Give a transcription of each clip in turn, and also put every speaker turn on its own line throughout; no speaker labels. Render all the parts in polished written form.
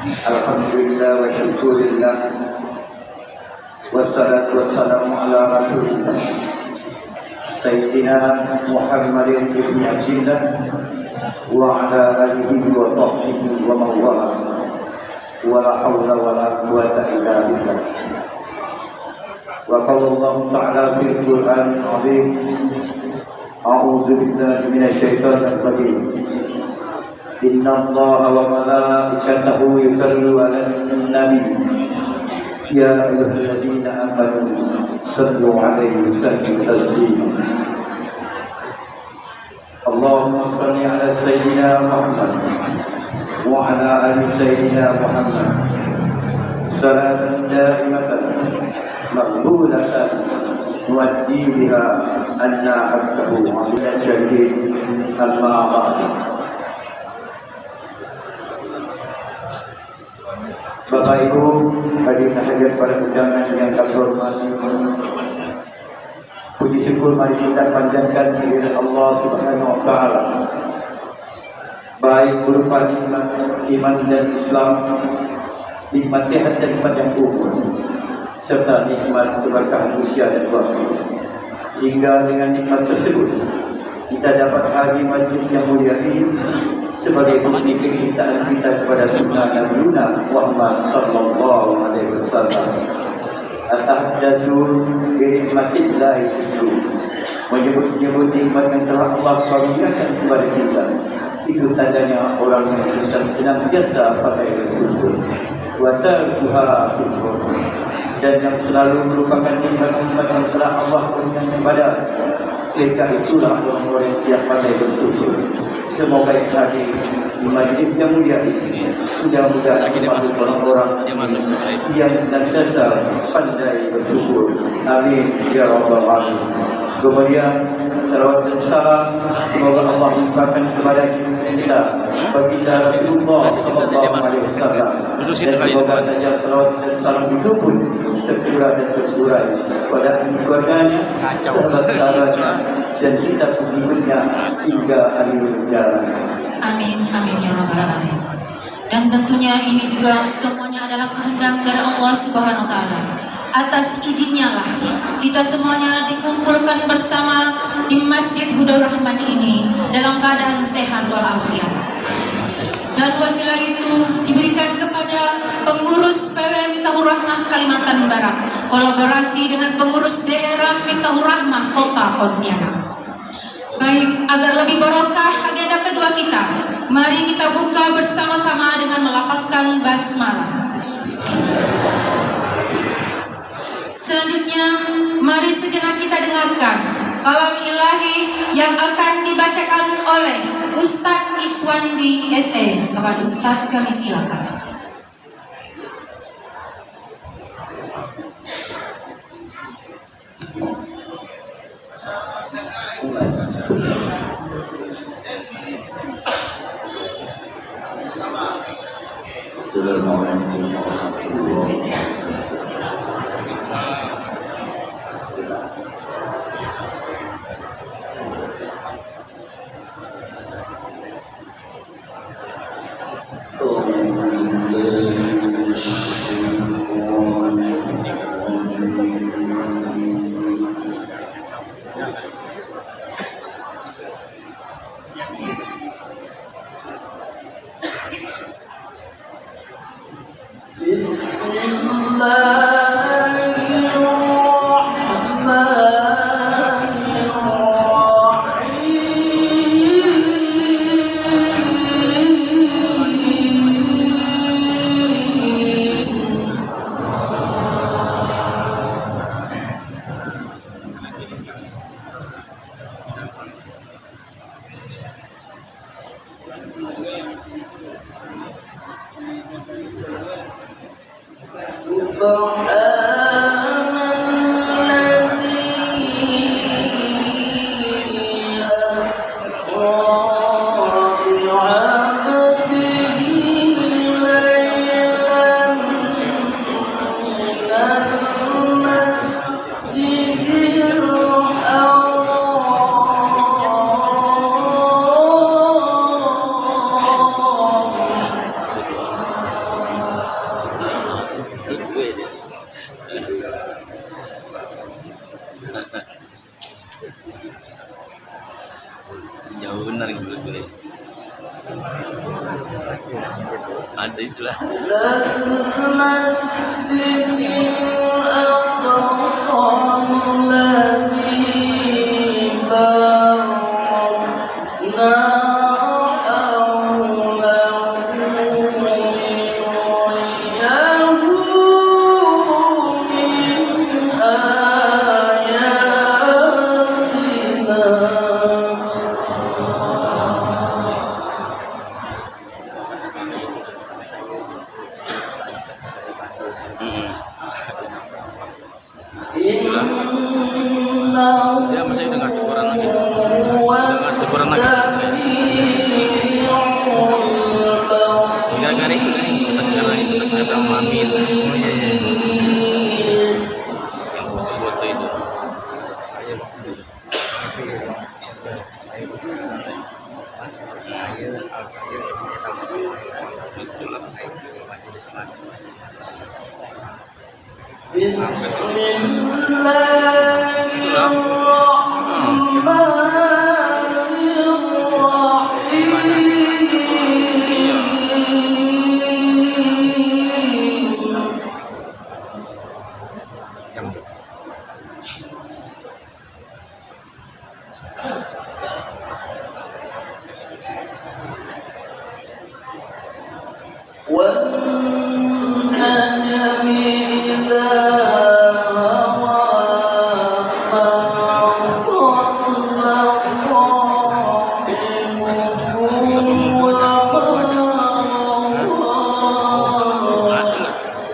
Alhamdulillah wa syukurillah. Wassalatu wassalamu ala rasulillah Sayyidina Muhammadin ibn Abdillah wa ala alihi wa sahbihi wa mawala wa la hawla wa la quwwata illa billah. Wa qala Allah ta'ala fil Qur'anil 'azim, a'udzu billahi minasy syaithanir rajim. Inna Allaha wa malaikatahu yusholluna 'alan nabi ya ayyuhalladzina amanu sallu 'alaihi wa sallimu taslima. Allahumma shalli 'ala sayyidina Muhammad wa 'ala ali sayyidina Muhammad salatan daimatan maqbulatan nuaddi biha anna haqqahu 'ala syahid al-ma'ad. Bapak Ibu hadirin hadirat pada undangan yang kami hormati, puji syukur mari kita panjatkan kehadirat Allah Subhanahu wa taala, baik berupa nikmat iman dan Islam, nikmat sehat dan nikmat yang umur, serta nikmat keberkahan usia dan waktu, sehingga dengan nikmat tersebut kita dapat hadir majlis yang mulia ini sebagai bukti kecintaan kita kepada sunnah Nabi Muhammad sallallahu alaihi wasallam. Atahdazu bi nikmatillahi syukur, menyebut-nyebut nikmat yang telah Allah karuniakan kepada kita, itu tandanya orang yang senantiasa pakai bersyukur. Wa tarkuha syukur, dan yang selalu merupakan nikmat-nikmat yang telah Allah berikan kepada kita, itulah orang-orang yang pandai bersyukur. Semoga yang hadir di majlis yang mulia ini mudah-mudahan termasuk orang-orang yang senantiasa pandai bersyukur. Amin ya rabbal alamin. Kemudian salawat dan salam semoga Allah limpahkan kepada kita baginda Rasulullah sallallahu alaihi wasallam, dan semoga saja salawat dan salam itu pun tercurah dan tersurai pada keluarganya, sahabat-sahabatnya, dan kita pengikutnya hingga akhir jalan.
Amin, amin ya rabbal alamin. Dan tentunya ini juga semuanya adalah kehendak dari Allah Subhanahu wa taala. Atas izinnya lah kita semuanya dikumpulkan bersama di Masjid Hudaur Rahman ini dalam keadaan sehat walafiat. Dan wasilah itu diberikan kepada pengurus PW Miftahul Rahmah Kalimantan Barat, kolaborasi dengan pengurus daerah Miftahul Rahmah Kota Pontianak. Baik, agar lebih barokah agenda kedua kita, mari kita buka bersama-sama dengan melapaskan basmalah. Bismillah. Selanjutnya, mari sejenak kita dengarkan kalam ilahi yang akan dibacakan oleh Ustadz Iswandi SE. Kepada Ustadz kami silakan.
Assalamualaikum warahmatullahi wabarakatuh. Ada itulah. Dia masih dengar syukuran lagi. Dengar syukuran lagi. Gara-gara itu kata mami itu. Yang foto-foto itu.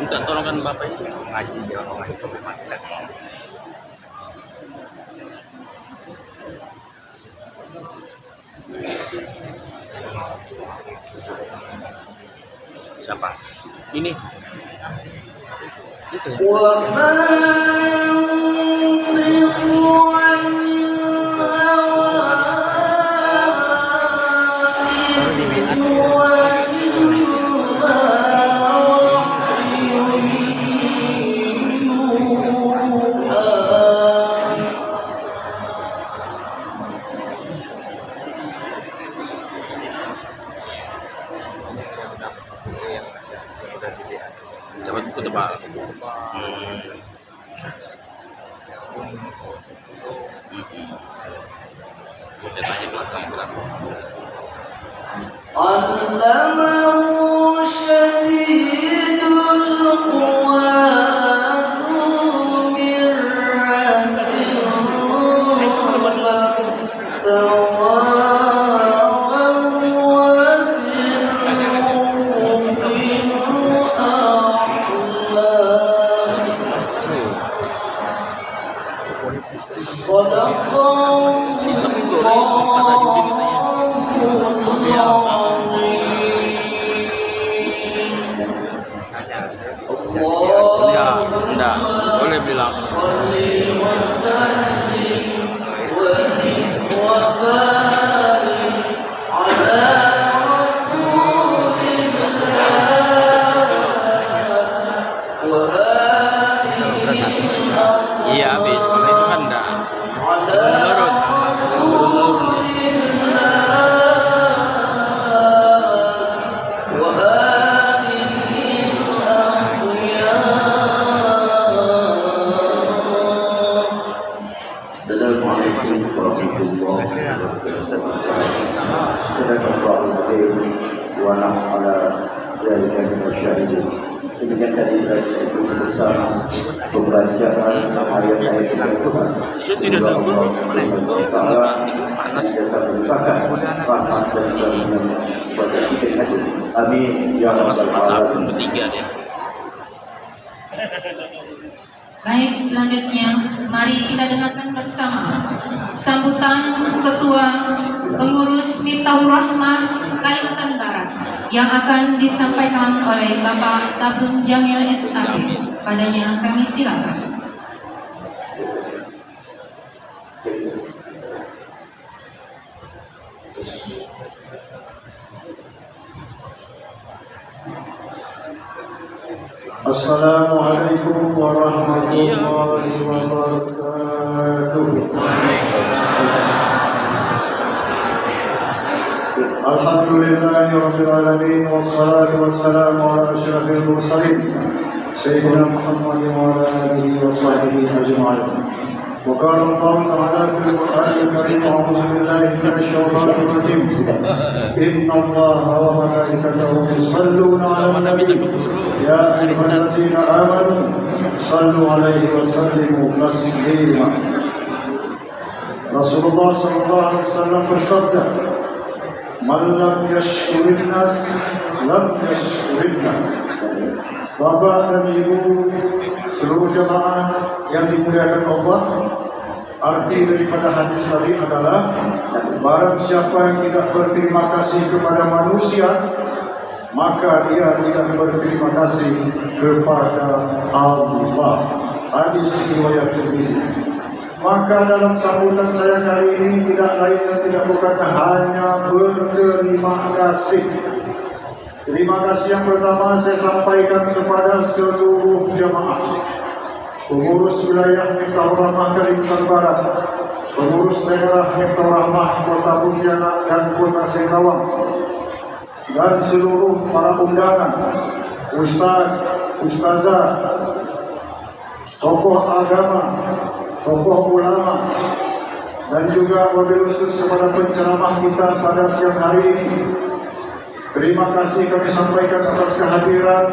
Minta tolongkan bapak itu ngaji dia orang itu memang siapa? Ini. Itu. Dapat buku tebal. Saya tanya belakang berapa. Allamahu syadidul quwa ya, enggak boleh bilang. Iya, habis kalau itu kan enggak menurun.
Assalamualaikum warahmatullahi wabarakatuh. Demikian tadi itu bersama pembacaan ayat-ayat Al-Quran.
Panas.
Amin.
Masa bertiga dia.
Baik, selanjutnya mari kita dengarkan bersama sambutan Ketua Pengurus Miftahul Rahmah Kalimantan Barat yang akan disampaikan oleh Bapak Sabrun Jamil SAP. Padanya kami silakan.
Assalamualaikum warahmatullahi wabarakatuh. Alhamdulillahi Rabbil Alamin, wassalatu wassalamu ala asyrafil mursalin Sayyidina Muhammadin wa ala alihi wa sahbihi ajma'in. Wa qala Allah ta'ala fil Qur'anil Karim, a'udzu billahi minasy syaithanir rajim. Inna Allaha wa malaikatahu yusholluna 'alan nabi. Ya ayyuhallazina amanu shallu 'alaihi wa sallimu taslima. Rasulullah sallallahu alaihi wasallam bersabda, "Man lam yashkurin nas lam yashkurillah." Bapak dan Ibu seluruh jemaah yang dimuliakan Allah, arti daripada hadis tadi adalah barang siapa yang tidak berterima kasih kepada manusia, maka dia tidak berterima kasih kepada Allah. Hadis riwayat Tirmizi. Maka dalam sambutan saya kali ini tidak lain dan tidak bukan hanya berterima kasih. Terima kasih yang pertama saya sampaikan kepada seluruh jemaah, pengurus wilayah Miftahur Rahmah Kalimantan Barat, pengurus daerah Miftahur Rahmah Kota Pontianak dan Kota Singkawang, dan seluruh para undangan, ustaz, ustazah, tokoh agama, tokoh ulama, dan juga wabil khusus kepada penceramah kita pada siang hari ini. Terima kasih kami sampaikan atas kehadiran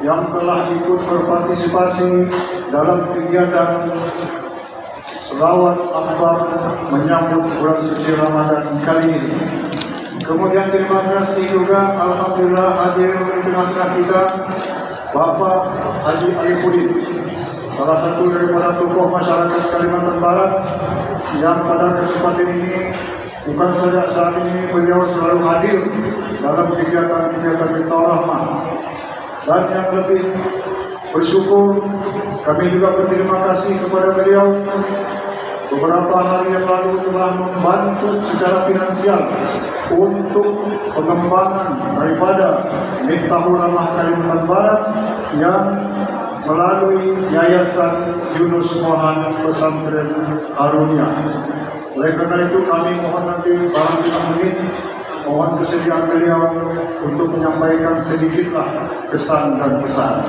yang telah ikut berpartisipasi dalam kegiatan selawat akbar menyambut bulan suci Ramadan kali ini. Kemudian terima kasih juga alhamdulillah hadir di tengah-tengah kita Bapak Haji Alipudin, salah satu daripada tokoh masyarakat Kalimantan Barat yang pada kesempatan ini bukan saja saat ini beliau selalu hadir dalam kegiatan-kegiatan Miftahur Rahmah, dan yang lebih bersyukur kami juga berterima kasih kepada beliau beberapa hari yang lalu telah membantu secara finansial untuk pengembangan daripada Miftahur Rahmah Kalimantan Barat yang melalui Yayasan Yunus Mohan Pesantren Arunia. Oleh karena itu kami mohon nanti barang 5 menit, mohon kesediaan beliau untuk menyampaikan sedikitlah kesan dan pesan.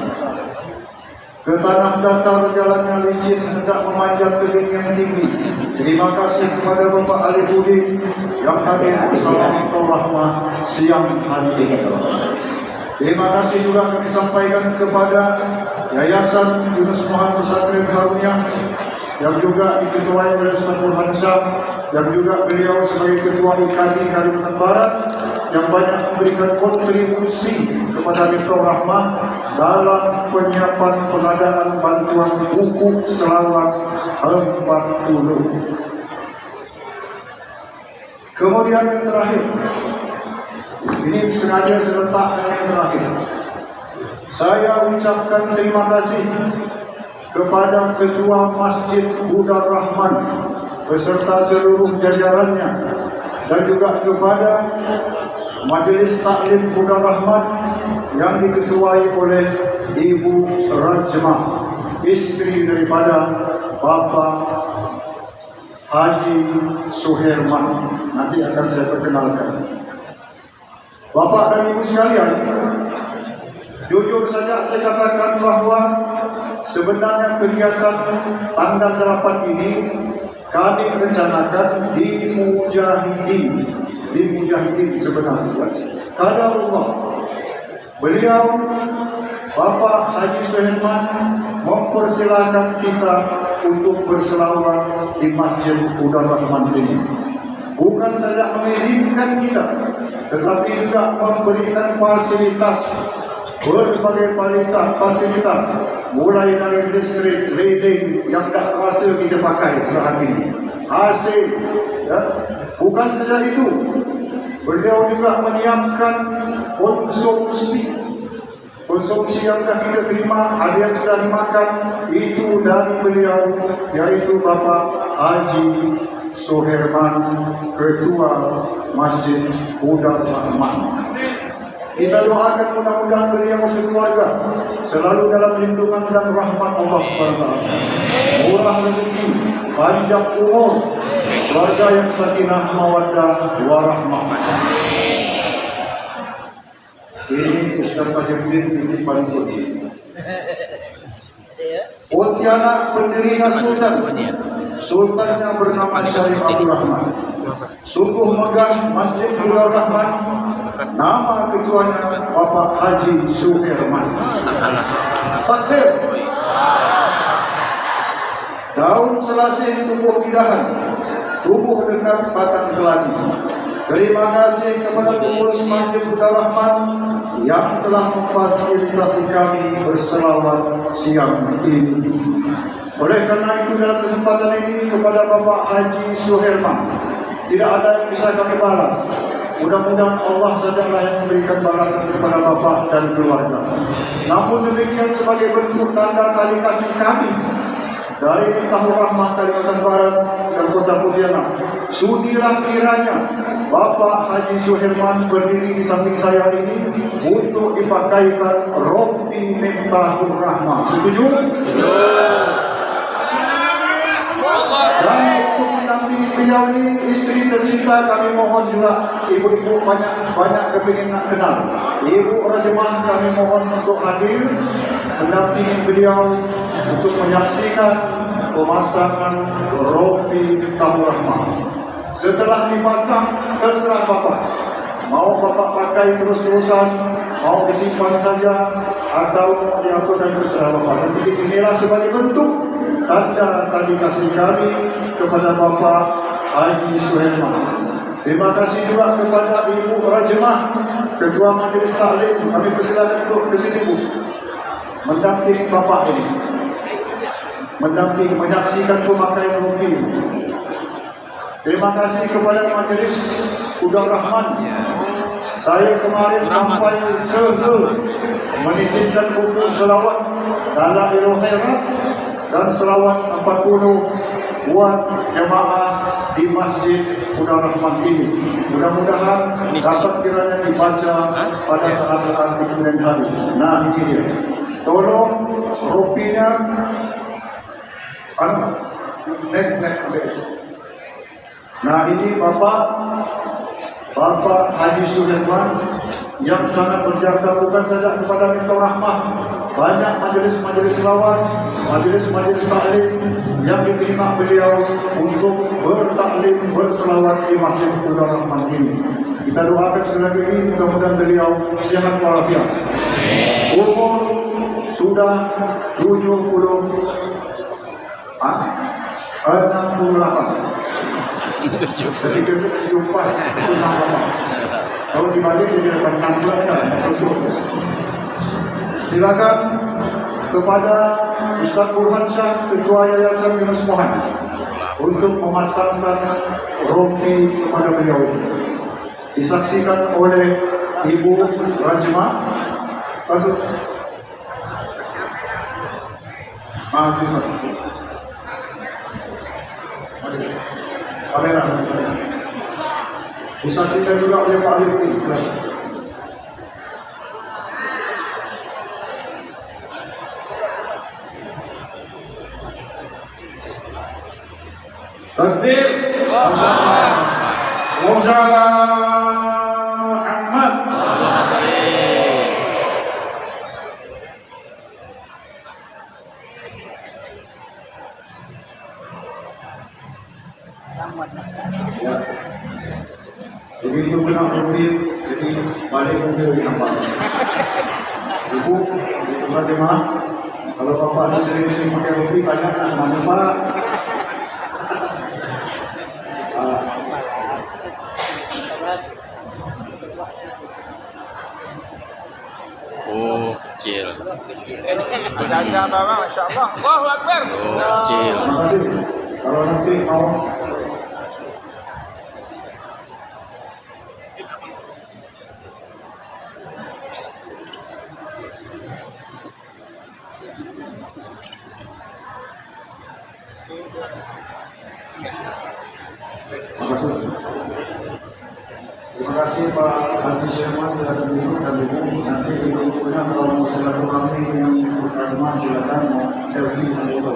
Ke tanah datar jalannya licin, hendak memanjat tebing yang tinggi. Terima kasih kepada Bapak Alipudin yang hadir bersama Miftahur Rahmah siang hari ini. Terima kasih juga kami sampaikan kepada Yayasan Yunus Mohan Pesantren Arunia yang juga diketuai oleh Ustaz Burhan Syah, yang juga beliau sebagai Ketua IKADI Kalimantan Barat yang banyak memberikan kontribusi kepada Miftahur Rahmah dalam penyiapan pengadaan bantuan buku selawat 40. Kemudian yang terakhir, ini sengaja saya letakkan yang terakhir, saya ucapkan terima kasih kepada Ketua Masjid Hudar Rahman beserta seluruh jajarannya, dan juga kepada Majelis Taklim Hudar Rahman yang diketuai oleh Ibu Rajmah, istri daripada Bapak Haji Suherman. Nanti akan saya perkenalkan. Bapak dan Ibu sekalian, jujur saja saya katakan bahwa sebenarnya kegiatan tanggal 8 ini kami rencanakan di Mujahidin sebenarnya. Qadarullah, beliau Bapak Haji Suherman mempersilahkan kita untuk berselawat di Masjid Hudar Rahman ini. Bukan saja mengizinkan kita, tetapi juga memberikan fasilitas, berbagai fasilitas, mulai dari listrik, leading yang tak terasa kita pakai saat ini, AC, ya. Bukan saja itu, beliau juga menyiapkan konsumsi yang sudah kita terima, ada yang sudah dimakan, itu dari beliau, yaitu Bapak Haji Suherman, Ketua Masjid Hudar Rahman. Kita doakan mudah-mudahan beliau sekeluarga selalu dalam lindungan dan rahmat Allah SWT. Murah rezeki, panjang umur, keluarga yang sakinah, mawaddah, warahmah. Ini Ustaz Tajudin titipan Putih. Pontianak pendirinya Sultan. Sultannya bernama Syarif Abdul Rahman. Sungguh megah Masjid Abdul Rahman. Nama ketuanya Bapak Haji Suherman. Takbir. Daun selasih tumbuh gidahan, tumbuh dekat batang keladi. Terima kasih kepada pengurus Masjid Abdul Rahman yang telah memfasilitasi kami berselawat siang ini. Oleh karena itu dalam kesempatan ini kepada Bapak Haji Suherman, tidak ada yang bisa kami balas. Mudah-mudahan Allah sajalah yang memberikan balasan kepada Bapak dan keluarga. Namun demikian sebagai bentuk tanda tali kasih kami dari Miftahul Rahmah Kalimantan Barat dan Kota Pontianak, sudilah kiranya Bapak Haji Suherman berdiri di samping saya ini untuk dipakaikan rompi Miftahul Rahmah. Setuju? Dan untuk mendampingi beliau ini, istri tercinta kami mohon juga, ibu-ibu banyak kepingin nak kenal. Ibu Rajemah kami mohon untuk hadir mendampingi beliau untuk menyaksikan pemasangan rompi Miftahul Rahmah. Setelah dipasang, terserah Bapak. Mau Bapak pakai terus-terusan, mau disimpan saja, atau mau diangkut, dan terserah Bapak. Dan inilah sebagai bentuk tanda tali kasih kami kepada Bapak Haji Suherman. Terima kasih juga kepada Ibu Rajemah, Ketua Majelis Taklim. Kami persilakan untuk ke sini, Bu, mendampingi Bapak ini, mendampingi, menyaksikan pemakaian rompi. Terima kasih kepada Majelis Abdul Rahman. Saya kemarin sampai menitipkan buku selawat Dalailul Khairat dan selawat 40 buat jemaah di Masjid Abdul Rahman ini. Mudah-mudahan dapat kiranya dibaca pada saat-saat di kemudian hari. Nah, ini dia. Tolong rompinya nek. Nah, ini Bapak Haji Suherman yang sangat berjasa bukan saja kepada Miftahul Rahmah, banyak majelis-majelis selawat, majelis-majelis taklim yang diterima beliau untuk bertaklim, berselawat di Masjid Abdul Rahman ini. Kita doakan sekali lagi, mudah-mudahan beliau sehat walafiat. Umur sudah 68. Sedikit jumpa itu nama. Kalau dibalik jadi 16 kan. Silakan kepada Ustaz Burhan Shah, Ketua Yayasan Yunus Mohan, untuk memasangkan rompi kepada beliau. Disaksikan oleh Ibu Rajemah. Masuk. Maju. Kamera. Disaksikan juga oleh Pak Lutfi.
Takbir. Wassalamu Muhammad.
Ya. Begitu benar mobil, jadi balik mobil nampak. Ibu, bagaimana? Kalau Bapak ada sering-sering pakai mobil, tanya mana Pak?
Oh, kecil.
Jaga Bapak, Masya Allah. Allahu Akbar.
Oh, kecil.
Terima kasih. Kalau nanti mau Terima kasih Pak Haji Suherman, silakan duduk dan ibu. Nanti ibu-ibunya kalau mau silaturahmi yang beragama silakan mau selfie dan foto.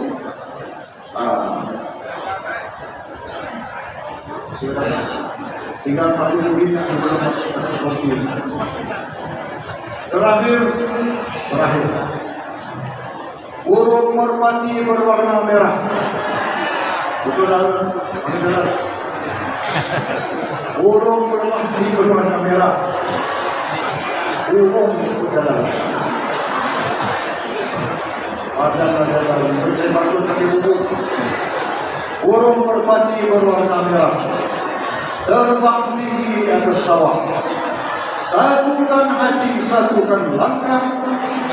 Tinggal Pak Jokowi yang belum masuk kasih kopi. Terakhir, burung merpati berwarna merah. Betul tak? Burung merpati berwarna merah. Burung disebut jalan. Ada jalan. Saya patut pakai buku. Burung merpati berwarna merah. Terbang tinggi di atas sawah. Satukan hati, satukan langkah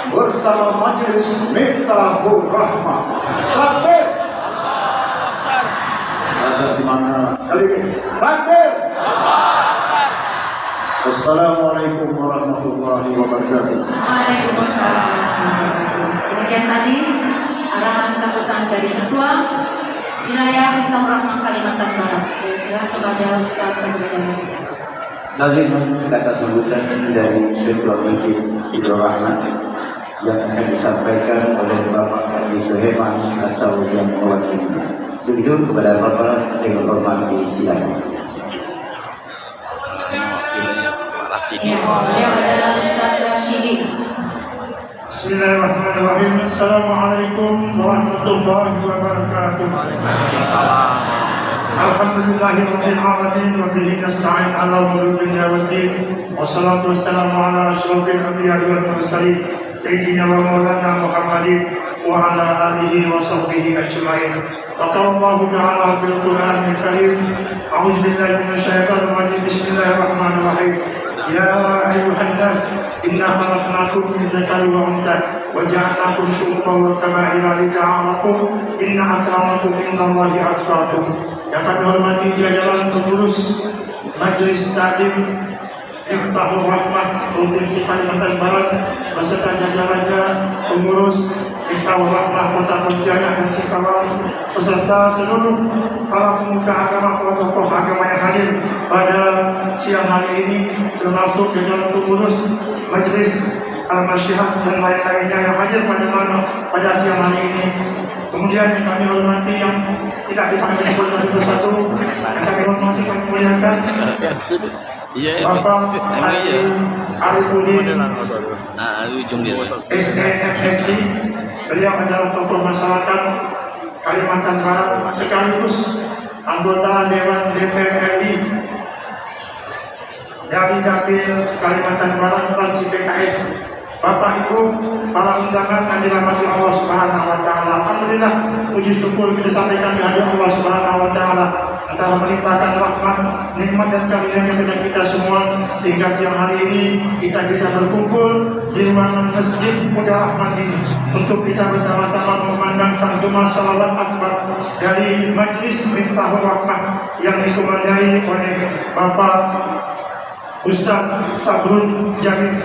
bersama majelis Miftahul Rahmah. Takbir. Ada semangat. Sekali lagi. Takbir. Assalamualaikum warahmatullahi wabarakatuh.
Waalaikumsalam. Demikian tadi arahan sambutan dari Ketua Wilayah Miftahul Rahmah Kalimantan Barat. Kepada Ustaz Sabri Jamil.
Selanjutnya kata sambutan dari Ketua Masjid Hidrul Rahman yang akan disampaikan oleh Bapak Haji Suheman atau yang mewakilinya. Begitu kepada Bapak dengan hormat disilakan.
Ya, beliau adalah Ustaz Rashidi.
Bismillahirrahmanirrahim. Assalamualaikum warahmatullahi wabarakatuh. Alhamdulillahirabbil alamin wa bihi nasta'in ala umuri dunya waddin. Wassalatu wassalamu ala asyrofil anbiya'i wal mursalin sayyidina wa maulana Muhammadin wa ala alihi wa sahbihi ajma'in. Wa qala Allah ta'ala fil Qur'anil Karim, a'udzu billahi minasyaitonir rajim. Bismillahirrahmanirrahim. Ya ayyuhan nas inna khalaqnakum min dzakarin wa untha wa ja'alnakum syu'uban wa qaba'ila lita'arafu inna akramakum indallahi atqakum. Yang kami hormati jajaran pengurus Majelis Taklim Miftahul Rahmah Provinsi Kalimantan Barat beserta jajarannya pengurus Miftahul Rahmah Kota Pontianak dan Cikarang beserta seluruh para pemuka agama, tokoh agama yang hadir pada siang hari ini, termasuk jajaran pengurus Majelis Al-Masyihat dan lain-lainnya yang hadir pada siang hari ini. Kemudian yang kami hormati yang tidak bisa kami sebut satu persatu, yang kami hormati kami muliakan Bapak Haji Arifudin SEMSI. Beliau adalah tokoh masyarakat Kalimantan Barat sekaligus anggota Dewan DPR RI dari Dapil Kalimantan Barat fraksi PKS. Bapak Ibu, para undangan yang dirahmati Allah Subhanahu wa taala. Alhamdulillah, puji syukur kita sampaikan kehadiran Allah Subhanahu wa taala telah melimpahkan rahmat, nikmat dan karunia kepada kita semua sehingga siang hari ini kita bisa berkumpul di ruangan Masjid Muda Rahman ini untuk kita bersama-sama memandangkan gema salawat akbar dari Majelis Miftahul Rahmah yang dikomandai oleh Bapak Ustaz Sabrul Jamil.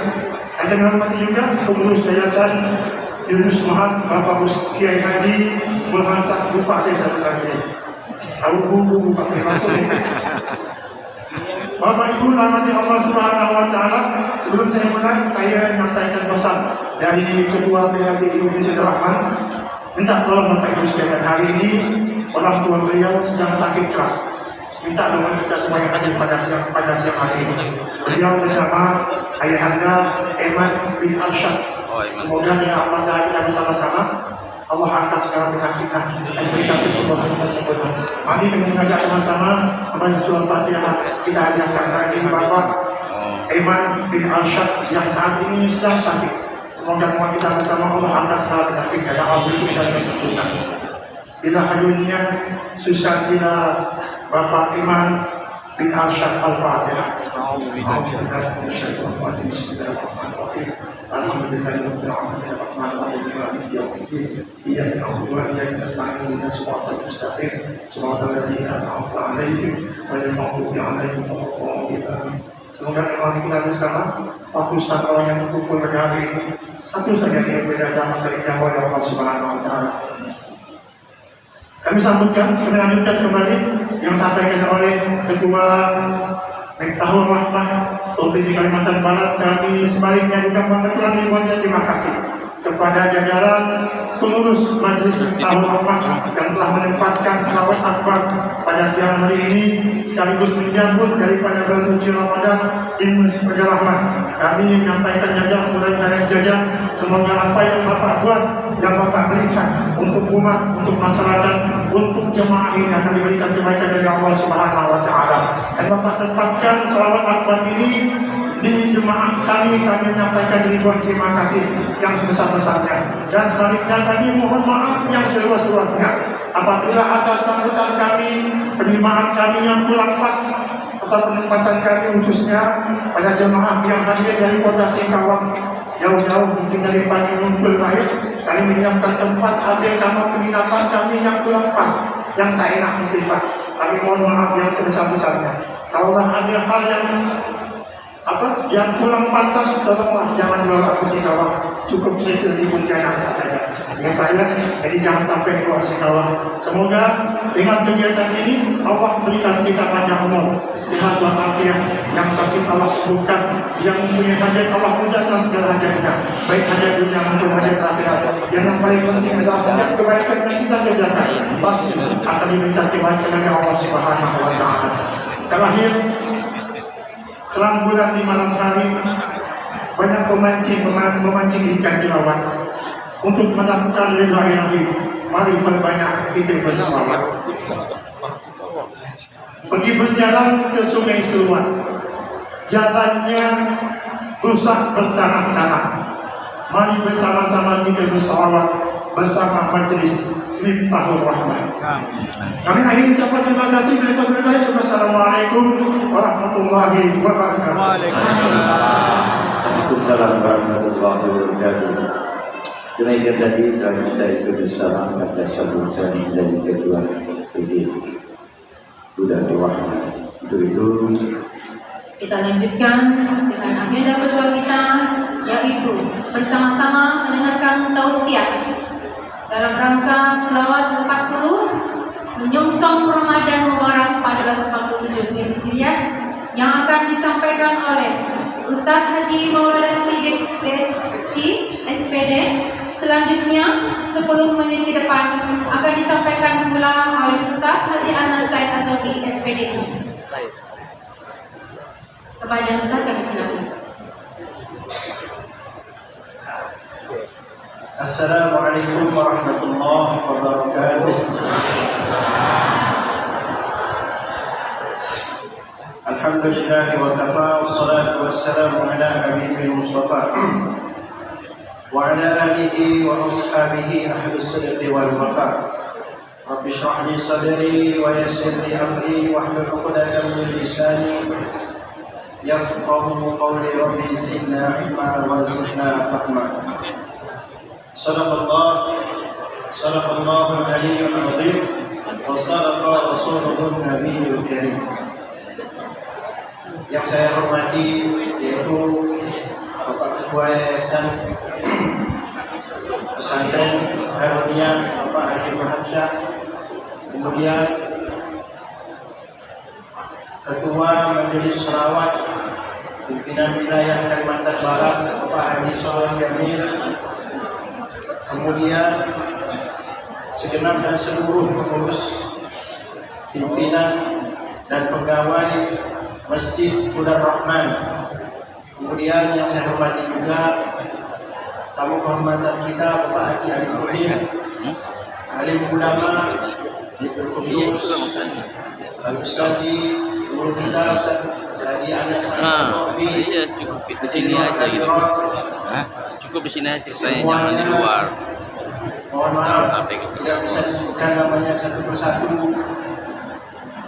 Ada hormati juga pengurus yayasan Yunus Mahat Bapak Kiai Haji Mulhasak. Lupa saya satu lagi. Buku pakai batu. Bapak Ibu rahmati Allah Subhanahu wa taala. Sebelum saya mulai, saya menyampaikan pesan dari Ketua PHBI Provinsi Rahman. Minta tolong Bapak Ibu sekalian, hari ini orang tua beliau sedang sakit keras. Minta doa kita semua yang hadir pada siang hari ini. Beliau bernama Ayahanda Eman bin Arsyad. Semoga dengan amal kita bersama-sama Allah angkat segala penyakitnya dan berikan kesembuhan tersebut. Mari dengan mengajak sama-sama membaca surah Fatihah, kita ajarkan lagi Bapak Eman bin Arsyad yang saat ini sedang sakit. Semoga semua kita bersama Allah angkat segala penyakitnya dan Allah berikan kita kesembuhan. Bila hadirnya susah bila Bapak Iman bin Arsyad Al-Fatihah. Semoga memang kita bersama ratusan orang yang berkumpul pada hari ini satu saja yang berbeda zaman dari jangkauan oleh Allah Subhanahu wa taala. Kami sambutkan, kami lanjutkan kembali yang disampaikan oleh Ketua Miftahul Rahmah Provinsi Kalimantan Barat. Kami sebaliknya juga mengucapkan terima kasih kepada jajaran pengurus Majelis Tahun Rahmah yang telah menempatkan selawat akbar pada siang hari ini sekaligus menyambut daripada bulan suci Ramadan di Masjid Rahmah. Kami menyampaikan jajah mulai dari jajah, semoga apa yang Bapak buat, yang Bapak berikan untuk umat, untuk masyarakat, untuk jemaah ini akan diberikan kebaikan dari Allah Subhanahu wa Ta'ala. Dan Bapak tempatkan selawat akbar ini di jemaah kami menyampaikan ribuan terima kasih yang sebesar-besarnya, dan sebaliknya kami mohon maaf yang seluas-luasnya apabila ada sambutan kami, penerimaan kami yang kurang pas atau penempatan kami khususnya pada jemaah yang hadir dari kota Singkawang jauh-jauh mungkin dari pagi muncul baik, kami menyiapkan tempat hadir kamar penginapan kami yang kurang pas, yang tak enak mungkin Pak. Kami mohon maaf yang sebesar-besarnya. Kalau ada hal yang kurang pantas, tolonglah jangan dibawa ke Singkawang, cukup cerita di Pontianak saja ya Pak ya. Jadi jangan sampai keluar Singkawang. Semoga dengan kegiatan ini Allah berikan kita panjang umur, sehat walafiat, yang sakit Allah sembuhkan, yang mempunyai hajat Allah mudahkan segala hajatnya, baik hajat dunia maupun hajat akhirat. Yang paling penting adalah setiap kebaikan yang kita kerjakan pasti akan diberikan kebaikan dari Allah Subhanahu wa Ta'ala. Terakhir, selang bulan di malam hari banyak memancing ikan di laut untuk mendapatkan ridha ilahi. Mari perbanyak kita berselawat. Pergi berjalan ke Sungai Seluat, jalannya rusak bertanah-tanah. Mari bersama-sama kita berselawat bersama Majelis Miftahul Rahmah. Kami akhiri ucapan terima kasih. Wassalamualaikum warahmatullahi wabarakatuh.
Waalaikumsalam warahmatullahi wabarakatuh. Demikian tadi telah kita ikut bersama pada sambutan dari Ketua PD Budak Rahmah. Untuk itu
Kita lanjutkan dengan agenda kedua kita, yaitu bersama-sama mendengarkan tausiah dalam rangka selawat 40 menyongsong Ramadan Mubarak 1447 Hijriah yang akan disampaikan oleh Ustaz Haji Maulana Siddiq PSC SPD. Selanjutnya 10 menit ke depan akan disampaikan pula oleh Ustaz Haji Anas Said Azawi SPD. Kepada Ustaz kami silakan.
Assalamualaikum warahmatullahi wabarakatuh. Alhamdulillah wa kafa, wassalatu wassalamu ala habibul mustafa wa ala alihi wa ashabihi ahlus sidqi wal wafa. Rabbi shrah li sadri wa yassir li amri wahlul 'uqdatam min lisani yafqahu qawli. Rabbi zidna ilma warzuqna fahma. Sadaqallahul aliyyul azim wa sadaqa rasuluhun nabiyyul karim. Yang saya hormati yaitu Bapak Ketua Yayasan Pesantren Haruniyah Bapak Haji Muhammad, kemudian Ketua Majelis Sarawat Pimpinan Wilayah Kalimantan Barat Bapak Haji Soleh Jamil, kemudian segenap dan seluruh pengurus, pimpinan dan pegawai Masjid Budak Rahman. Kemudian yang saya hormati juga tamu kehormatan kita Bapak Haji Alim Kulim, alim ulama, khusus Ustaz guru kita Ustaz Haji Anas
Iya, cukup di sini aja gitu. Cukup di sini aja, saya jangan di luar.
Mohon maaf tidak bisa disebutkan namanya satu persatu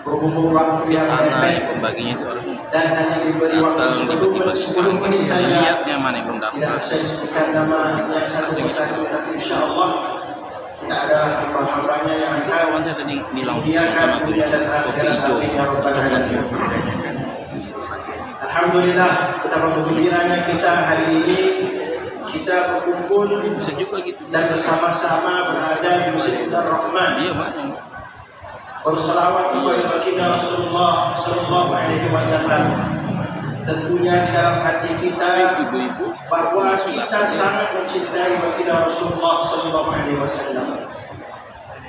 berhubung waktu yang mepet
pembaginya itu harus
dan hanya diberi waktu 10 menit saja.
Lihatnya mana yang belum
Tidak
dapat.
bisa disebutkan namanya satu persatu, tapi insya Allah kita adalah hamba-hambanya yang akan
Saya tadi bilang
memuliakan dunia dan akhirat. Amin ya rabbal alamin. Alhamdulillah, betapa bergembiranya kita hari ini kita berkumpul
bisa juga gitu.
dan bersama-sama berada di Masjid Budak Rahman,
Iya banyak.
berselawat kepada baginda Rasulullah Sallallahu Alaihi Wasallam. Tentunya di dalam hati kita
Ibu-ibu
bahwa kita sangat mencintai baginda Rasulullah SAW.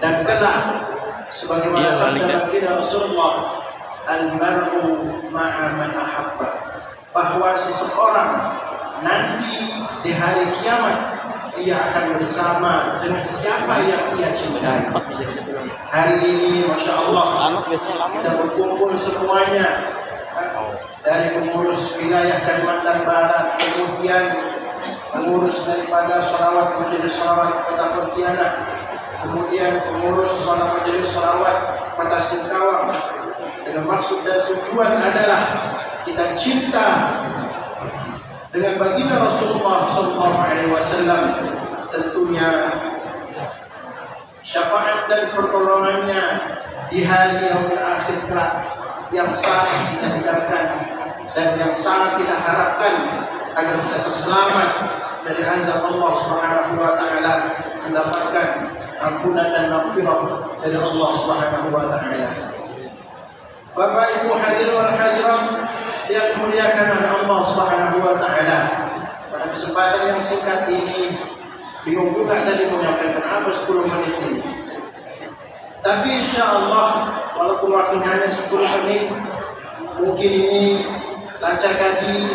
Dan kelak sebagaimana sabda baginda Rasulullah, al-mar'u ma'a man ahabba, bahwa seseorang nanti di hari kiamat ia akan bersama dengan siapa yang ia cintai. Hari ini Masya Allah kita berkumpul semuanya, dari pengurus wilayah Kalimantan Barat, kemudian pengurus daripada Sarawak Majelis Sarawak Kota Pontianak, kemudian pengurus Majelis Sarawak Kota Singkawang, dengan maksud dan tujuan adalah kita cinta dengan baginda Rasulullah SAW. Tentunya syafaat dan pertolongannya di hari yaumil akhir kelak yang sangat kita idamkan dan yang sangat kita harapkan agar kita terselamat dari azab Allah Subhanahu wa taala, mendapatkan ampunan dan maghfirah dari Allah Subhanahu wa taala. Bapak Ibu hadirin dan hadirat yang dimuliakan oleh Allah Subhanahu wa taala, pada kesempatan yang singkat ini bingung juga tadi menyampaikan apa 10 menit ini. Tapi insya Allah walaupun waktunya hanya 10 menit, mungkin ini lancar kaji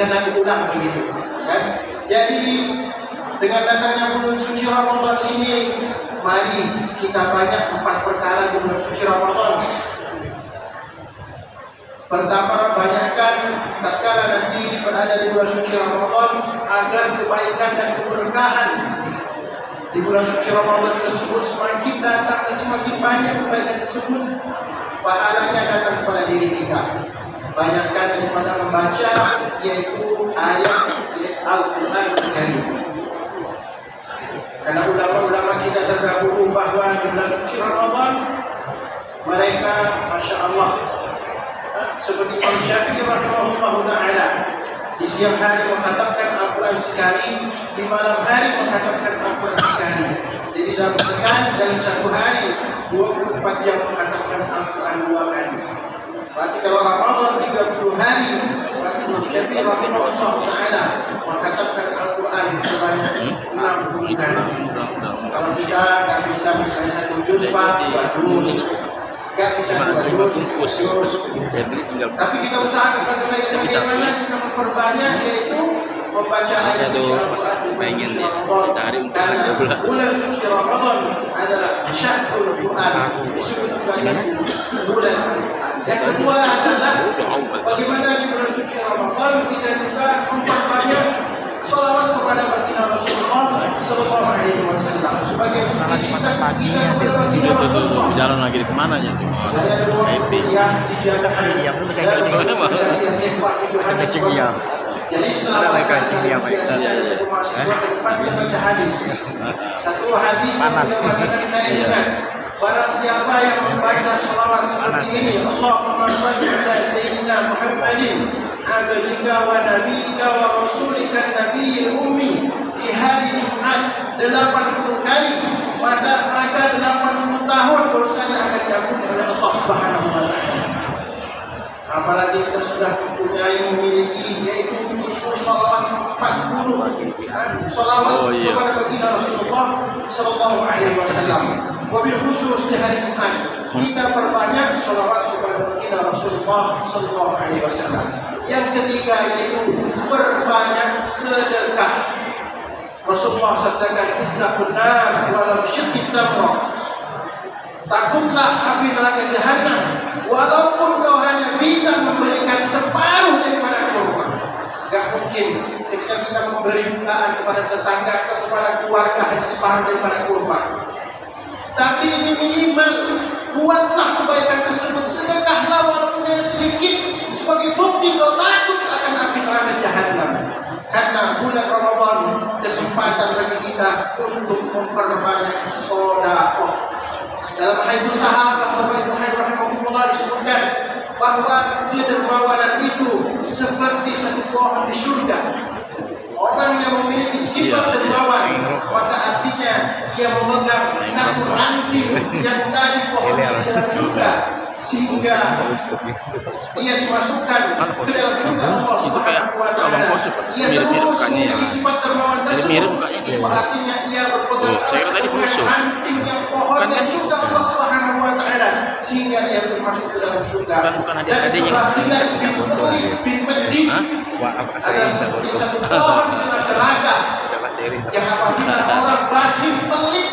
karena diulang begitu kan. Jadi dengan datangnya bulan suci Ramadan ini, mari kita banyak 4 perkara di bulan suci Ramadan. Pertama, banyakkan tatkala nanti berada di bulan suci Ramadan agar kebaikan dan keberkahan di bulan suci Ramadan tersebut semakin datang dan semakin banyak kebaikan tersebut, pahalanya datang kepada diri kita. Banyakkan daripada membaca yaitu ayat Al-Quran Karim. Karena ulama-ulama kita terdahulu bahwa di bulan suci Ramadan mereka Masya Allah, seperti Imam Syafi'i rahimahullah ta'ala, di siang hari mengkhatamkan Al-Quran sekali, di malam hari mengkhatamkan Al-Quran sekali. Jadi dalam satu hari 24 jam mengkhatamkan Al-Quran 2 kali. Berarti kalau Ramadan 30 hari, berarti Imam Syafi'i rahimahullah ta'ala mengkhatamkan Al-Quran sebanyak 60 kali. Kalau kita tak bisa misalnya 1 juz, 2 juz, gak bisa 2 juz. Tapi kita usahakan bagaimana kita memperbanyak, yaitu membaca ayat suci Al-Quran di bulan Ramadan. Karena bulan suci Ramadan adalah syahrul Quran, disebut juga bulan Al-Quran. Yang kedua adalah bagaimana di bulan suci Ramadan kita juga memperbanyak salawat kepada baginda Rasulullah sallallahu alaihi wasallam sebagai bukti cinta kita kepada baginda Rasulullah.
Jalan lagi di kemana ya?
Saya dulu yang dijaga jadi setelah biasanya ada satu mahasiswa ke depan dia baca hadis. Satu hadis yang dibacakan saya ingat, barang siapa yang membaca salawat seperti ini, Allahumma shalli ala sayyidina Muhammadin abdika wa nabiyika wa rasulika nabiyil ummi, di hari Jumat 80 kali, maka 80 tahun dosanya akan diampuni oleh Allah Subhanahu wa taala. Apalagi kita sudah memiliki yaitu salawat 40 salawat kepada baginda Rasulullah sallallahu alaihi wasallam. Wabil khusus di hari Jumat kita perbanyak salawat kepada baginda Rasulullah sallallahu alaihi wasallam. Yang ketiga yaitu perbanyak sedekah. Rasulullah sabdakan, ittaqun nar walau bisyikki tamrah. Takutlah api neraka jahanam walaupun kau hanya bisa memberikan separuh daripada kurma. Gak mungkin ketika kita memberi bukaan kepada tetangga atau kepada keluarga hanya separuh daripada kurma. Tapi ini minimal buatlah kebaikan tersebut, sedekahlah walaupun hanya sedikit sebagai bukti kau takut akan api neraka jahanam. Karena bulan Ramadan kesempatan bagi kita untuk memperbanyak sedekah. Dalam hadis sahabat Bapak Ibu rahimahumullah disebutkan bahwa dermawanan itu seperti satu pohon di surga. Orang yang memiliki sifat dermawan, maka artinya dia memegang satu ranting yang dari pohon di dalam surga. sehingga ia dimasukkan ke dalam surga Allah Subhanahu wa taala. Ia terus memiliki sifat dermawan tersebut. Itu artinya ia berpegang erat dengan ranting yang pohonnya surga Allah Subhanahu wa taala sehingga ia termasuk ke dalam surga. Dan terhindar bin Medin adalah seperti satu pohon di neraka yang apabila orang bakhil pelit,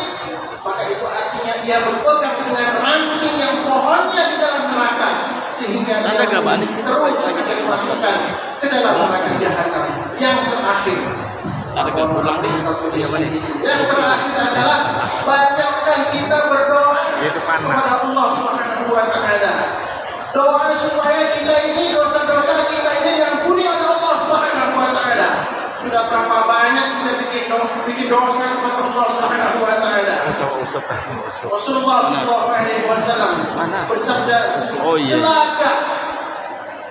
maka itu artinya ia berpegang dengan ranting yang pohonnya di dalam neraka sehingga ia terus akan dimasukkan ke dalam neraka jahanam yang terakhir. Yang terakhir adalah banyakkan kita berdoa kepada Allah Subhanahu wa taala. Doa supaya kita ini dosa-dosa kita ini diampuni oleh Allah Subhanahu wa taala. Sudah berapa banyak kita bikin dosa kepada Allah Subhanahu wa taala. Rasulullah sallallahu alaihi wasallam bersabda, celaka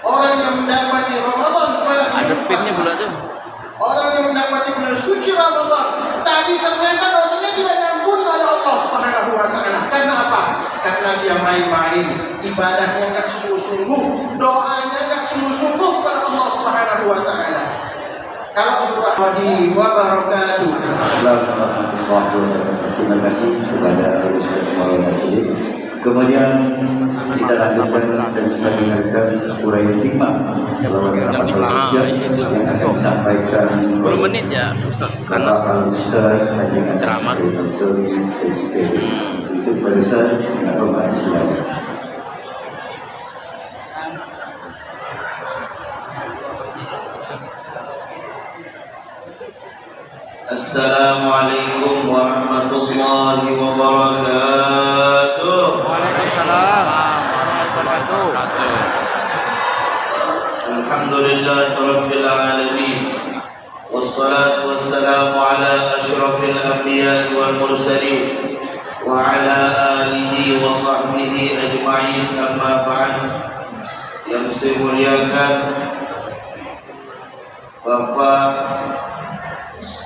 orang yang mendapati Ramadan pada
ada pinnya pula tuh.
Orang yang mendapati bulan suci Ramadan tapi ternyata dosanya tidak diampuni oleh Allah Subhanahu wa taala. Karena apa? Karena dia main-main, ibadahnya enggak sungguh-sungguh, doanya enggak sungguh-sungguh kepada Allah Subhanahu wa taala. Kalau surah Al-Wabarakatuh
terima kasih kepada Ustaz Maulana Siddiq. Kemudian kita lanjutkan dan kita dengarkan uraian hikmah dalam rapat manusia yang akan disampaikan
10 menit ya Ustaz.
Bapak Al-Ustaz Haji
Ceramah.
Itu pada saat Bapak silakan.
Assalamualaikum warahmatullahi wabarakatuh.
Waalaikumsalam warahmatullahi wabarakatuh.
Alhamdulillahi rabbil alamin. Wassalatu wassalamu ala asyrafil anbiya wal mursalin wa ala alihi wa sahbihi ajma'in, amma ba'd. Yang saya muliakan Bapak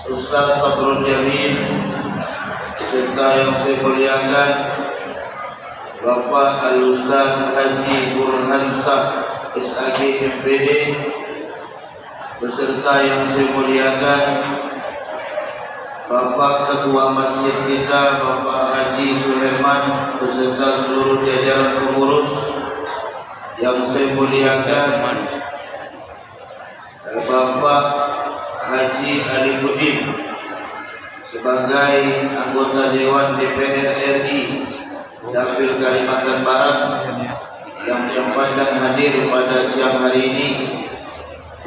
Ustaz Sabrul Jamil, serta yang saya muliakan Bapak Al-Ustaz Haji Burhansah SAG MPD, beserta yang saya muliakan Bapak Ketua Masjid kita Bapak Haji Suherman, beserta seluruh jajaran pengurus. Yang saya muliakan Bapak Haji Alifuddin sebagai anggota Dewan DPR RI Dapil Kalimantan Barat yang menyempatkan hadir pada siang hari ini,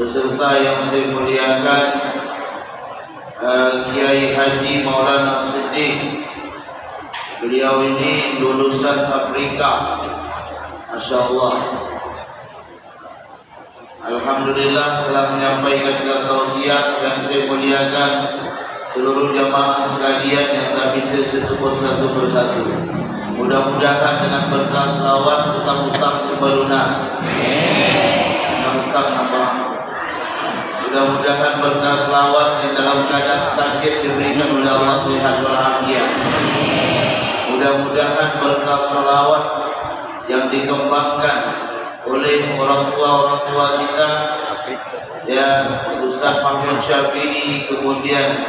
beserta yang saya muliakan Kiai Haji Maulana Siddiq. Beliau ini lulusan Afrika, Masya Allah. Alhamdulillah telah menyampaikan tausiah dan saya muliakan seluruh jamaah sekalian yang tak bisa saya sebut satu persatu. Mudah-mudahan dengan berkah selawat utang-utang sebalunas. Utang apa? Mudah-mudahan berkah selawat yang dalam keadaan sakit diberikan oleh Allah sehat walafiat. Mudah-mudahan berkah selawat yang dikembangkan oleh orang tua kita, ya, Ustaz Mahmud Syafi'i, kemudian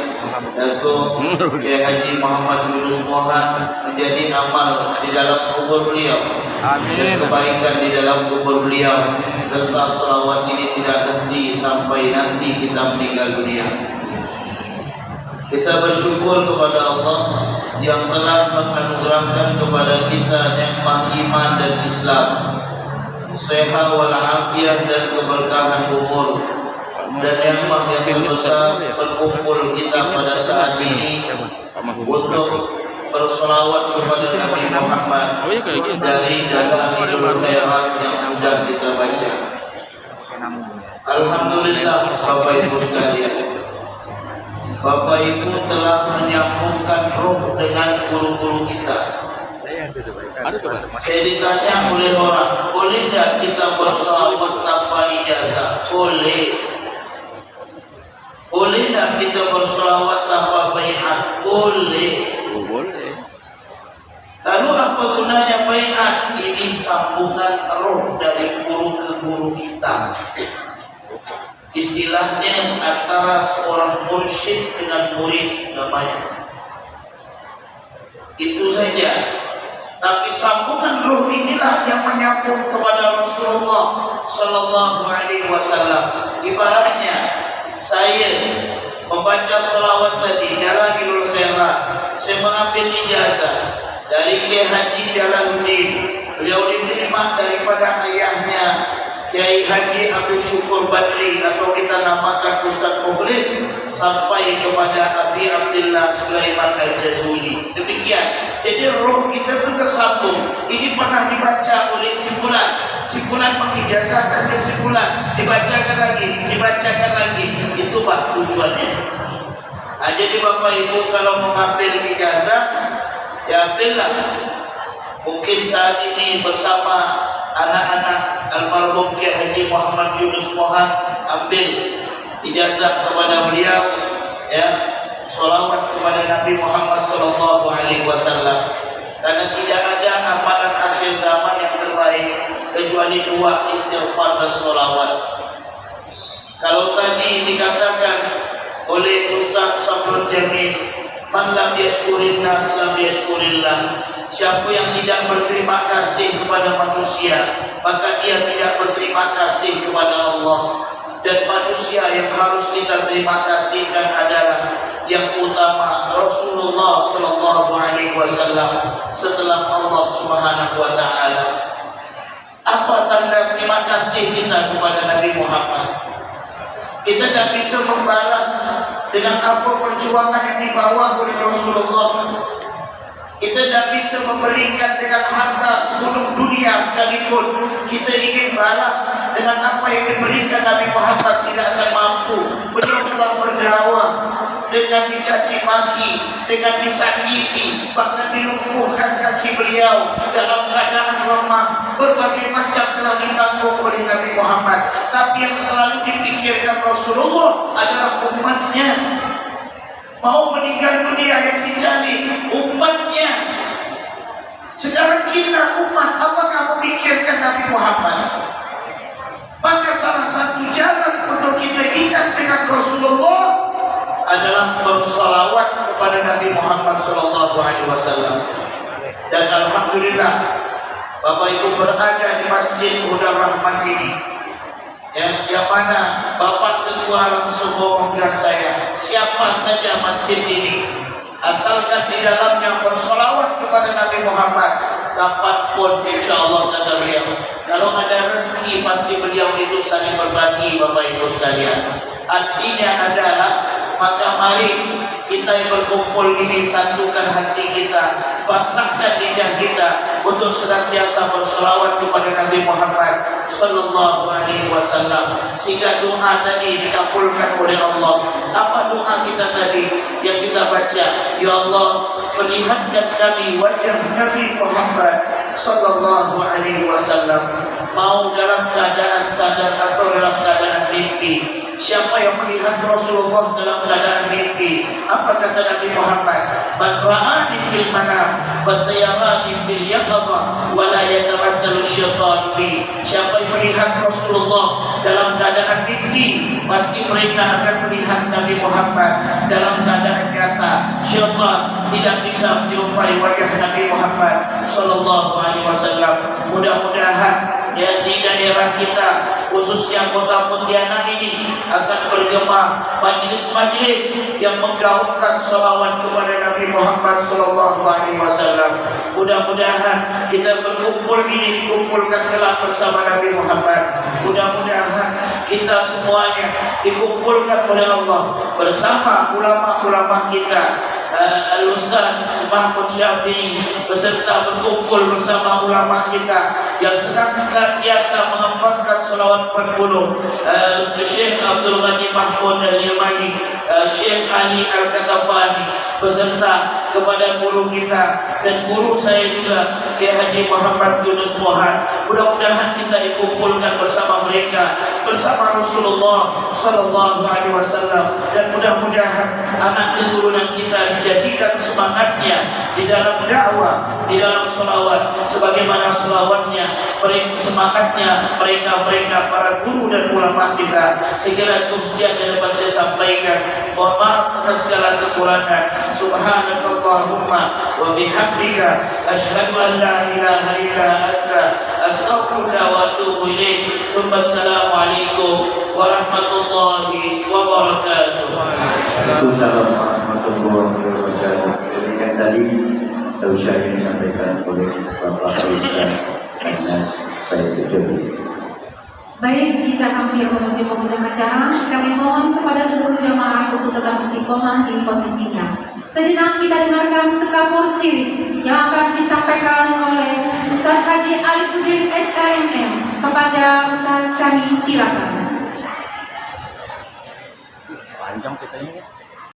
Datuk Kiai Haji Muhammad Yunus Mohan, menjadi amal di dalam kubur beliau. Amin. Kebaikan di dalam kubur beliau, serta salawat ini tidak henti sampai nanti kita meninggal dunia. Kita bersyukur kepada Allah yang telah menganugerahkan kepada kita nikmat iman dan Islam, sehat walafiat dan keberkahan umur, dan nikmat yang terbesar berkumpul kita pada saat ini untuk bersolawat kepada Nabi Muhammad dari Dalailul Khairat yang sudah kita baca. Alhamdulillah Bapak Ibu sekalian, Bapak Ibu telah menyambungkan roh dengan guru-guru kita. Saya ditanya oleh orang, boleh tidak kita bersolawat tanpa ijazah? Boleh. Boleh tidak kita bersolawat tanpa baiat? Boleh.
Boleh.
Lalu apa apa gunanya baiat? Ini sambungan roh dari guru ke guru kita. Istilahnya antara seorang mursyid dengan murid namanya. Itu saja. Tapi sambungan ruh inilah yang menyambung kepada Rasulullah Sallallahu Alaihi Wasallam. Ibaratnya saya membaca salawat tadi Dalailul Khairat, saya mengambil ijazah dari Kiai Haji Jalaluddin. Beliau diterima daripada ayahnya Kiai Haji Abdul Syukur Badri, atau kita namakan Ustaz Mukhlis, sampai kepada Abi Abdullah Sulaiman Al-Jazuli. Demikian. Jadi roh kita itu tersambung. Ini pernah dibaca oleh Simpulan mengijazahkan kesimpulan, dibacakan lagi. Itulah tujuannya. Nah, jadi Bapak Ibu kalau mengambil ijazah, ya ambillah. Mungkin saat ini bersama anak-anak almarhum Kiai Haji Muhammad Yunus Mohan, ambil ijazah kepada beliau, ya, sholawat kepada Nabi Muhammad Sallallahu Alaihi Wasallam. Karena tidak ada amalan akhir zaman yang terbaik kecuali dua, istighfar dan sholawat. Kalau tadi dikatakan oleh Ustaz Sabrul Jamil, man lam yashkurin nas lam yashkurillah. Siapa yang tidak berterima kasih kepada manusia, maka dia tidak berterima kasih kepada Allah. Dan manusia yang harus kita terima kasihkan adalah yang utama Rasulullah Sallallahu Alaihi Wasallam setelah Allah Subhanahu Wa Taala. Apa tanda terima kasih kita kepada Nabi Muhammad? Kita tidak bisa membalas dengan apa perjuangan yang dibawa oleh Rasulullah. Kita tidak bisa memberikan dengan harta seluruh dunia sekalipun. Kita ingin balas dengan apa yang diberikan Nabi Muhammad, tidak akan mampu. Beliau telah berdakwah dengan dicaci maki, dengan disakiti, bahkan dilumpuhkan kaki beliau dalam keadaan lemah. Berbagai macam telah ditanggung oleh Nabi Muhammad. Tapi yang selalu dipikirkan Rasulullah adalah umatnya. Mau meninggal dunia yang dicari umatnya. Sekarang kita umat, apakah memikirkan Nabi Muhammad? Maka salah satu jalan untuk kita ingat dengan Rasulullah adalah bersalawat kepada Nabi Muhammad SAW. Dan alhamdulillah, Bapak Ibu berada di Masjid Huda Rahman ini, yang mana Bapak Ketua langsung ngomongkan saya, siapa saja masjid ini, asalkan di dalamnya bersolawat kepada Nabi Muhammad, kapanpun insya Allah, kata beliau, kalau ada rezeki pasti beliau itu saling berbagi. Bapak Ibu sekalian, artinya adalah, maka mari kita yang berkumpul ini satukan hati kita, basahkan lidah kita untuk senantiasa berselawat kepada Nabi Muhammad Sallallahu Alaihi Wasallam, sehingga doa tadi dikabulkan oleh Allah. Apa doa kita tadi yang kita baca? Ya Allah, perlihatkan kami wajah Nabi Muhammad Sallallahu Alaihi Wasallam, mau dalam keadaan sadar atau dalam keadaan mimpi. Siapa yang melihat Rasulullah dalam keadaan mimpi? Apa kata Nabi Muhammad? Man ra'ani fil manam fasayarani bil yaqadha wa la yatamathalu syaitan bi. Siapa yang melihat Rasulullah dalam keadaan mimpi, pasti mereka akan melihat Nabi Muhammad dalam keadaan nyata. Syaitan tidak bisa menyerupai wajah Nabi Muhammad Sallallahu Alaihi Wasallam. Mudah-mudahan ya di daerah kita, khususnya kota Pontianak ini, akan bergema majlis-majlis yang menggaungkan salawat kepada Nabi Muhammad Sallallahu Alaihi Wasallam. Mudah-mudahan kita berkumpul ini dikumpulkan kelak bersama Nabi Muhammad. Mudah-mudahan kita semuanya dikumpulkan oleh Allah bersama ulama-ulama kita. Al-Ustaz Mahmud Syafi'i beserta berkumpul bersama ulama kita yang senantiasa mengembangkan salawat 40, Syekh Abdul Ghani Mahmud Al-Yamani, Syekh Ali Al-Katafani beserta kepada guru kita dan guru saya juga Kiai Haji Muhammad Yunus Mohad. Mudah-mudahan kita dikumpulkan bersama mereka, bersama Rasulullah Sallallahu Alaihi Wasallam, dan mudah-mudahan anak keturunan kita dijadikan semangatnya di dalam dakwah, di dalam sholawat, sebagaimana sholawatnya, semangatnya mereka para guru dan ulama kita. Sekiranya sekian yang dapat saya sampaikan. Mohon maaf atas segala kekurangan. Subhanakallahumma wa bihamdika asyhadu an la ilaha illa anta astaghfiruka wa atubu ilaik. Wassalamualaikum warahmatullahi wabarakatuh.
Waalaikumsalam warahmatullahi wabarakatuh. Demikian tadi tausiah yang disampaikan oleh Bapak Ustaz Anas Said Jokowi.
Baik, kita hampir menuju penghujung acara. Kami mohon kepada seluruh jamaah untuk tetap istiqomah di posisinya. Sejenak kita dengarkan sekapur sirih yang akan disampaikan oleh Ustaz Haji Alifuddin SAMM. Kepada Ustaz kami silakan.